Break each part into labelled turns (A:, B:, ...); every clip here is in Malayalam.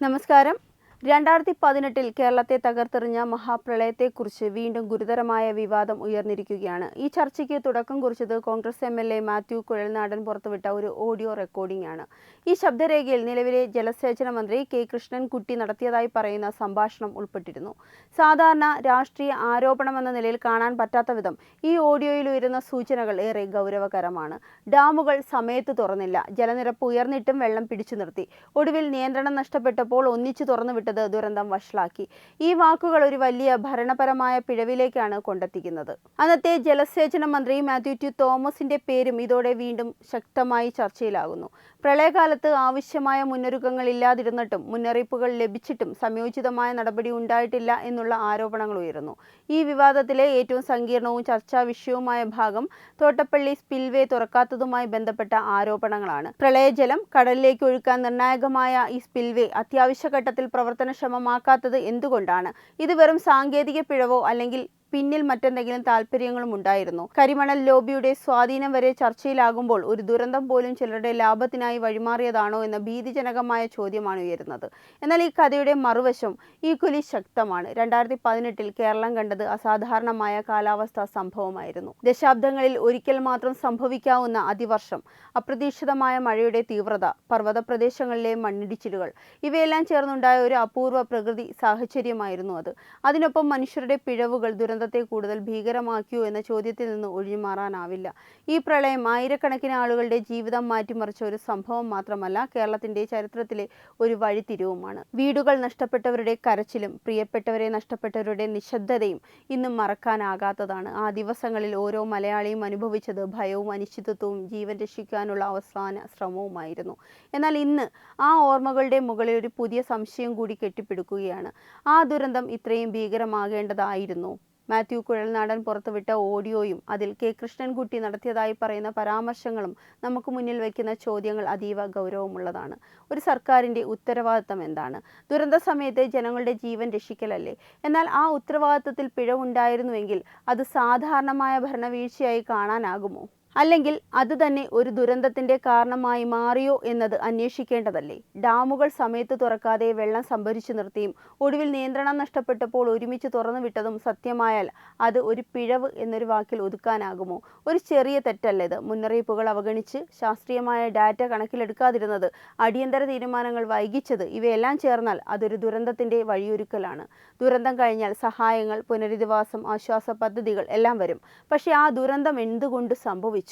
A: നമസ്കാരം. 2018 കേരളത്തെ തകർത്തെറിഞ്ഞ മഹാപ്രളയത്തെക്കുറിച്ച് വീണ്ടും ഗുരുതരമായ വിവാദം ഉയർന്നിരിക്കുകയാണ്. ഈ ചർച്ചയ്ക്ക് തുടക്കം കുറിച്ചത് കോൺഗ്രസ് എം.എൽ.എ. മാത്യു കുഴൽനാടൻ പുറത്തുവിട്ട ഒരു ഓഡിയോ റെക്കോർഡിംഗ് ആണ്. ഈ ശബ്ദരേഖയിൽ നിലവിലെ ജലസേചന മന്ത്രി കെ കൃഷ്ണൻകുട്ടി നടത്തിയതായി പറയുന്ന സംഭാഷണം ഉൾപ്പെട്ടിരുന്നു. സാധാരണ രാഷ്ട്രീയ ആരോപണമെന്ന നിലയിൽ കാണാൻ പറ്റാത്ത വിധം ഈ ഓഡിയോയിൽ ഉയരുന്ന സൂചനകൾ ഏറെ ഗൗരവകരമാണ്. ഡാമുകൾ സമയത്ത് തുറന്നില്ല, ജലനിരപ്പ് ഉയർന്നിട്ടും വെള്ളം പിടിച്ചു നിർത്തി, ഒടുവിൽ നിയന്ത്രണം നഷ്ടപ്പെട്ടപ്പോൾ ഒന്നിച്ചു തുറന്നുവിട്ടത് ദുരന്തം വഷളാക്കി. ഈ വാക്കുകൾ ഒരു വലിയ ഭരണപരമായ പിഴവിലേക്കാണ് കൊണ്ടെത്തിക്കുന്നത്. അന്നത്തെ ജലസേചന മന്ത്രി മാത്യു ടി തോമസിന്റെ പേരും ഇതോടെ വീണ്ടും ശക്തമായി ചർച്ചയിലാകുന്നു. പ്രളയകാലത്ത് ആവശ്യമായ മുന്നൊരുക്കങ്ങൾ ഇല്ലാതിരുന്നിട്ടും മുന്നറിയിപ്പുകൾ ലഭിച്ചിട്ടും സംയോജിതമായ നടപടി ഉണ്ടായിട്ടില്ല എന്നുള്ള ആരോപണങ്ങൾ ഉയരുന്നു. ഈ വിവാദത്തിലെ ഏറ്റവും സങ്കീർണവും ചർച്ചാ വിഷയവുമായ ഭാഗം തോട്ടപ്പള്ളി സ്പിൽവേ തുറക്കാത്തതുമായി ബന്ധപ്പെട്ട ആരോപണങ്ങളാണ്. പ്രളയജലം കടലിലേക്ക് ഒഴുക്കാൻ നിർണായകമായ ഈ സ്പിൽവേ അത്യാവശ്യ ഘട്ടത്തിൽ പ്രവർത്തനക്ഷമമാക്കാത്തത് എന്തുകൊണ്ടാണ്? ഇത് വെറും സാങ്കേതിക പിഴവോ അല്ലെങ്കിൽ പിന്നിൽ മറ്റെന്തെങ്കിലും താല്പര്യങ്ങളും ഉണ്ടായിരുന്നു? കരിമണൽ ലോബിയുടെ സ്വാധീനം വരെ ചർച്ചയിലാകുമ്പോൾ ഒരു ദുരന്തം പോലും ചിലരുടെ ലാഭത്തിനായി വഴിമാറിയതാണോ എന്ന ഭീതിജനകമായ ചോദ്യമാണ് ഉയരുന്നത്. എന്നാൽ ഈ കഥയുടെ മറുവശം ഈക്വലി ശക്തമാണ്. 2018 കേരളം കണ്ടത് അസാധാരണമായ കാലാവസ്ഥാ സംഭവമായിരുന്നു. ദശാബ്ദങ്ങളിൽ ഒരിക്കൽ മാത്രം സംഭവിക്കാവുന്ന അതിവർഷം, അപ്രതീക്ഷിതമായ മഴയുടെ തീവ്രത, പർവ്വത പ്രദേശങ്ങളിലെ മണ്ണിടിച്ചിലുകൾ, ഇവയെല്ലാം ചേർന്നുണ്ടായ ഒരു അപൂർവ പ്രകൃതി സാഹചര്യമായിരുന്നു അത്. അതിനൊപ്പം മനുഷ്യരുടെ പിഴവുകൾ ദുരന്തത്തെ കൂടുതൽ ഭീകരമാക്കിയോ എന്ന ചോദ്യത്തിൽ നിന്ന് ഒഴിഞ്ഞുമാറാനാവില്ല. ഈ പ്രളയം ആയിരക്കണക്കിന് ആളുകളുടെ ജീവിതം മാറ്റിമറിച്ച ഒരു സംഭവം മാത്രമല്ല, കേരളത്തിന്റെ ചരിത്രത്തിലെ ഒരു വഴിത്തിരിവുമാണ്. വീടുകൾ നഷ്ടപ്പെട്ടവരുടെ കരച്ചിലും പ്രിയപ്പെട്ടവരെ നഷ്ടപ്പെട്ടവരുടെ നിശബ്ദതയും ഇന്നും മറക്കാനാകാത്തതാണ്. ആ ദിവസങ്ങളിൽ ഓരോ മലയാളിയും അനുഭവിച്ചത് ഭയവും അനിശ്ചിതത്വവും ജീവൻ രക്ഷിക്കാനുള്ള അവസാന ശ്രമവുമായിരുന്നു. എന്നാൽ ഇന്ന് ആ ഓർമ്മകളുടെ മുകളിൽ ഒരു പുതിയ സംശയം കൂടി കെട്ടിപ്പിടുക്കുകയാണ്. ആ ദുരന്തം ഇത്രയും ഭീകരമാകേണ്ടതായിരുന്നോ? മാത്യു കുഴൽനാടൻ പുറത്തുവിട്ട ഓഡിയോയും അതിൽ കെ കൃഷ്ണൻകുട്ടി നടത്തിയതായി പറയുന്ന പരാമർശങ്ങളും നമുക്ക് മുന്നിൽ വയ്ക്കുന്ന ചോദ്യങ്ങൾ അതീവ ഗൗരവമുള്ളതാണ്. ഒരു സർക്കാരിൻ്റെ ഉത്തരവാദിത്തം എന്താണ്? ദുരന്ത സമയത്ത് ജനങ്ങളുടെ ജീവൻ രക്ഷിക്കലല്ലേ? എന്നാൽ ആ ഉത്തരവാദിത്തത്തിൽ പിഴവുണ്ടായിരുന്നുവെങ്കിൽ അത് സാധാരണമായ ഭരണവീഴ്ചയായി കാണാനാകുമോ? അല്ലെങ്കിൽ അത് തന്നെ ഒരു ദുരന്തത്തിന്റെ കാരണമായി മാറിയോ എന്നത് അന്വേഷിക്കേണ്ടതല്ലേ? ഡാമുകൾ സമയത്ത് തുറക്കാതെ വെള്ളം സംഭരിച്ചു നിർത്തിയും ഒടുവിൽ നിയന്ത്രണം നഷ്ടപ്പെട്ടപ്പോൾ ഒരുമിച്ച് തുറന്നുവിട്ടതും സത്യമായാൽ അത് ഒരു പിഴവ് എന്നൊരു വാക്കിൽ ഒതുക്കാനാകുമോ? ഒരു ചെറിയ തെറ്റല്ല ഇത്. മുന്നറിയിപ്പുകൾ അവഗണിച്ച് ശാസ്ത്രീയമായ ഡാറ്റ കണക്കിലെടുക്കാതിരുന്നത്, അടിയന്തര തീരുമാനങ്ങൾ വൈകിച്ചത്, ഇവയെല്ലാം ചേർന്നാൽ അതൊരു ദുരന്തത്തിന്റെ വഴിയൊരുക്കലാണ്. ദുരന്തം കഴിഞ്ഞാൽ സഹായങ്ങൾ, പുനരധിവാസം, ആശ്വാസ പദ്ധതികൾ എല്ലാം വരും. പക്ഷേ ആ ദുരന്തം എന്തുകൊണ്ട് സംഭവിച്ചു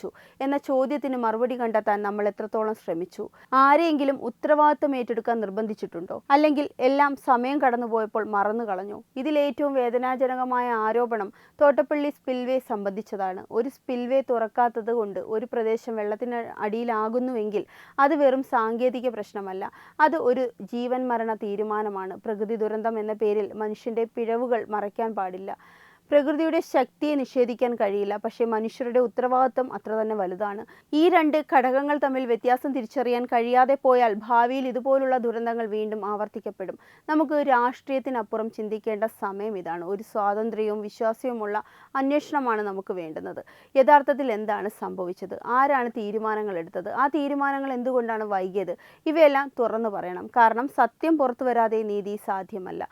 A: എന്ന ചോദ്യത്തിന് മറുപടി കണ്ടെത്താൻ നമ്മൾ എത്രത്തോളം ശ്രമിച്ചു? ആരെയെങ്കിലും ഉത്തരവാദിത്തം ഏറ്റെടുക്കാൻ നിർബന്ധിച്ചിട്ടുണ്ടോ? അല്ലെങ്കിൽ എല്ലാം സമയം കടന്നുപോയപ്പോൾ മറന്നു കളഞ്ഞോ? ഇതിലേറ്റവും വേദനാജനകമായ ആരോപണം തോട്ടപ്പള്ളി സ്പിൽവേ സംബന്ധിച്ചതാണ്. ഒരു സ്പിൽവേ തുറക്കാത്തത് കൊണ്ട് ഒരു പ്രദേശം വെള്ളത്തിന് അടിയിലാകുന്നുവെങ്കിൽ അത് വെറും സാങ്കേതിക പ്രശ്നമല്ല, അത് ഒരു ജീവൻ മരണ തീരുമാനമാണ്. പ്രകൃതി ദുരന്തം എന്ന പേരിൽ മനുഷ്യന്റെ പിഴവുകൾ മറയ്ക്കാൻ പാടില്ല. പ്രകൃതിയുടെ ശക്തിയെ നിഷേധിക്കാൻ കഴിയില്ല, പക്ഷേ മനുഷ്യരുടെ ഉത്തരവാദിത്വം അത്ര തന്നെ വലുതാണ്. ഈ രണ്ട് ഘടകങ്ങൾ തമ്മിൽ വ്യത്യാസം തിരിച്ചറിയാൻ കഴിയാതെ പോയാൽ ഭാവിയിൽ ഇതുപോലുള്ള ദുരന്തങ്ങൾ വീണ്ടും ആവർത്തിക്കപ്പെടും. നമുക്ക് രാഷ്ട്രീയത്തിനപ്പുറം ചിന്തിക്കേണ്ട സമയം ഇതാണ്. ഒരു സ്വാതന്ത്ര്യവും വിശ്വാസവുമുള്ള അന്വേഷണമാണ് നമുക്ക് വേണ്ടുന്നത്. യഥാർത്ഥത്തിൽ എന്താണ് സംഭവിച്ചത്? ആരാണ് തീരുമാനങ്ങൾ എടുത്തത്? ആ തീരുമാനങ്ങൾ എന്തുകൊണ്ടാണ് വൈകിയത്? ഇവയെല്ലാം തുറന്നു പറയണം. കാരണം സത്യം പുറത്തു വരാതെ നീതി സാധ്യമല്ല.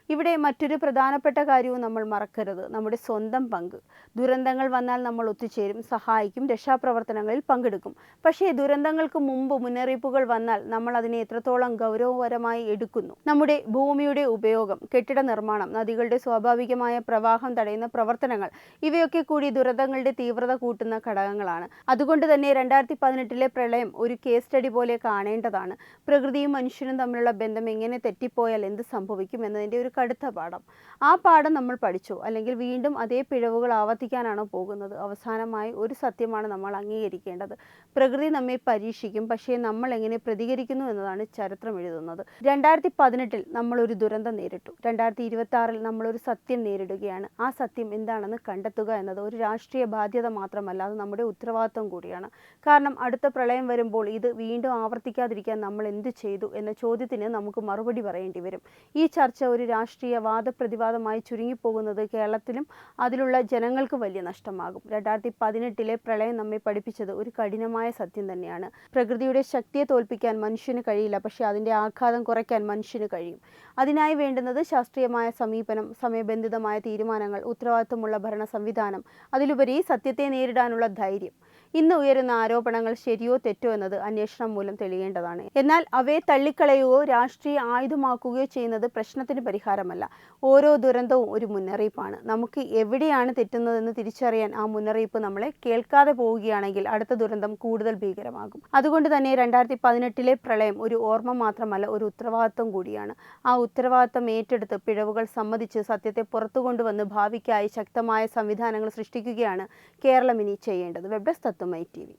A: ഇവിടെ മറ്റൊരു പ്രധാനപ്പെട്ട കാര്യവും നമ്മൾ മറക്കരുത്: നമ്മുടെ സ്വന്തം പങ്ക്. ദുരന്തങ്ങൾ വന്നാൽ നമ്മൾ ഒത്തുചേരും, സഹായിക്കും, രക്ഷാപ്രവർത്തനങ്ങളിൽ പങ്കെടുക്കും. പക്ഷേ ദുരന്തങ്ങൾക്ക് മുമ്പ് മുന്നറിയിപ്പുകൾ വന്നാൽ നമ്മൾ അതിനെ എത്രത്തോളം ഗൗരവപരമായി എടുക്കുന്നു? നമ്മുടെ ഭൂമിയുടെ ഉപയോഗം, കെട്ടിട നിർമ്മാണം, നദികളുടെ സ്വാഭാവികമായ പ്രവാഹം തടയുന്ന പ്രവർത്തനങ്ങൾ, ഇവയൊക്കെ കൂടി ദുരന്തങ്ങളുടെ തീവ്രത കൂട്ടുന്ന ഘടകങ്ങളാണ്. അതുകൊണ്ട് തന്നെ 2018 പ്രളയം ഒരു കേസ് സ്റ്റഡി പോലെ കാണേണ്ടതാണ്. പ്രകൃതിയും മനുഷ്യനും തമ്മിലുള്ള ബന്ധം എങ്ങനെ തെറ്റിപ്പോയാൽ എന്ത് സംഭവിക്കും എന്നതിൻ്റെ ഒരു കടുത്ത പാഠം. ആ പാഠം നമ്മൾ പഠിച്ചു, അല്ലെങ്കിൽ വീണ്ടും അതേ പിഴവുകൾ ആവർത്തിക്കാനാണോ പോകുന്നത്? അവസാനമായി ഒരു സത്യമാണ് നമ്മൾ അംഗീകരിക്കേണ്ടത്: പ്രകൃതി നമ്മെ പരീക്ഷിക്കും, പക്ഷേ നമ്മൾ എങ്ങനെ പ്രതികരിക്കുന്നു എന്നതാണ് ചരിത്രം എഴുതുന്നത്. 2018 നമ്മൾ ഒരു ദുരന്തം നേരിട്ടു. 2026 നമ്മളൊരു സത്യം നേരിടുകയാണ്. ആ സത്യം എന്താണെന്ന് കണ്ടെത്തുക എന്നത് ഒരു രാഷ്ട്രീയ ബാധ്യത മാത്രമല്ല, അത് നമ്മുടെ ഉത്തരവാദിത്വം കൂടിയാണ്. കാരണം അടുത്ത പ്രളയം വരുമ്പോൾ ഇത് വീണ്ടും ആവർത്തിക്കാതിരിക്കാൻ നമ്മൾ എന്ത് ചെയ്തു എന്ന ചോദ്യത്തിന് നമുക്ക് മറുപടി പറയേണ്ടി വരും. ഈ ചർച്ച ഒരു രാഷ്ട്രീയ വാദപ്രതിവാദമായി ചുരുങ്ങിപ്പോകുന്നത് കേരളത്തിലും അതിലുള്ള ജനങ്ങൾക്ക് വലിയ നഷ്ടമാകും. 2018 പ്രളയം നമ്മെ പഠിപ്പിച്ചത് ഒരു കഠിനമായ സത്യം തന്നെയാണ്. പ്രകൃതിയുടെ ശക്തിയെ തോൽപ്പിക്കാൻ മനുഷ്യന് കഴിയില്ല, പക്ഷേ അതിൻ്റെ ആഘാതം കുറയ്ക്കാൻ മനുഷ്യന് കഴിയും. അതിനായി വേണ്ടുന്നത് ശാസ്ത്രീയമായ സമീപനം, സമയബന്ധിതമായ തീരുമാനങ്ങൾ, ഉത്തരവാദിത്വമുള്ള ഭരണ സംവിധാനം, അതിലുപരി സത്യത്തെ നേരിടാനുള്ള ധൈര്യം. ഇന്ന് ഉയരുന്ന ആരോപണങ്ങൾ ശരിയോ തെറ്റോ എന്നത് അന്വേഷണം മൂലം തെളിയേണ്ടതാണ്. എന്നാൽ അവയെ തള്ളിക്കളയുകയോ രാഷ്ട്രീയ ആയുധമാക്കുകയോ ചെയ്യുന്നത് പ്രശ്നത്തിന് പരിഹാരമല്ല. ഓരോ ദുരന്തവും ഒരു മുന്നറിയിപ്പാണ്. നമുക്ക് എവിടെയാണ് തെറ്റുന്നതെന്ന് തിരിച്ചറിയാൻ ആ മുന്നറിയിപ്പ് നമ്മളെ കേൾക്കാതെ പോവുകയാണെങ്കിൽ അടുത്ത ദുരന്തം കൂടുതൽ ഭീകരമാകും. അതുകൊണ്ട് തന്നെ 2018 പ്രളയം ഒരു ഓർമ്മ മാത്രമല്ല, ഒരു ഉത്തരവാദിത്വം കൂടിയാണ്. ആ ഉത്തരവാദിത്വം ഏറ്റെടുത്ത് പിഴവുകൾ സമ്മതിച്ച് സത്യത്തെ പുറത്തു കൊണ്ടുവന്ന് ഭാവിക്കായി ശക്തമായ സംവിധാനങ്ങൾ സൃഷ്ടിക്കുകയാണ് കേരളം ഇനി ചെയ്യേണ്ടത്. വെബ് ഡെസ്ക് തത്വമൈ TV.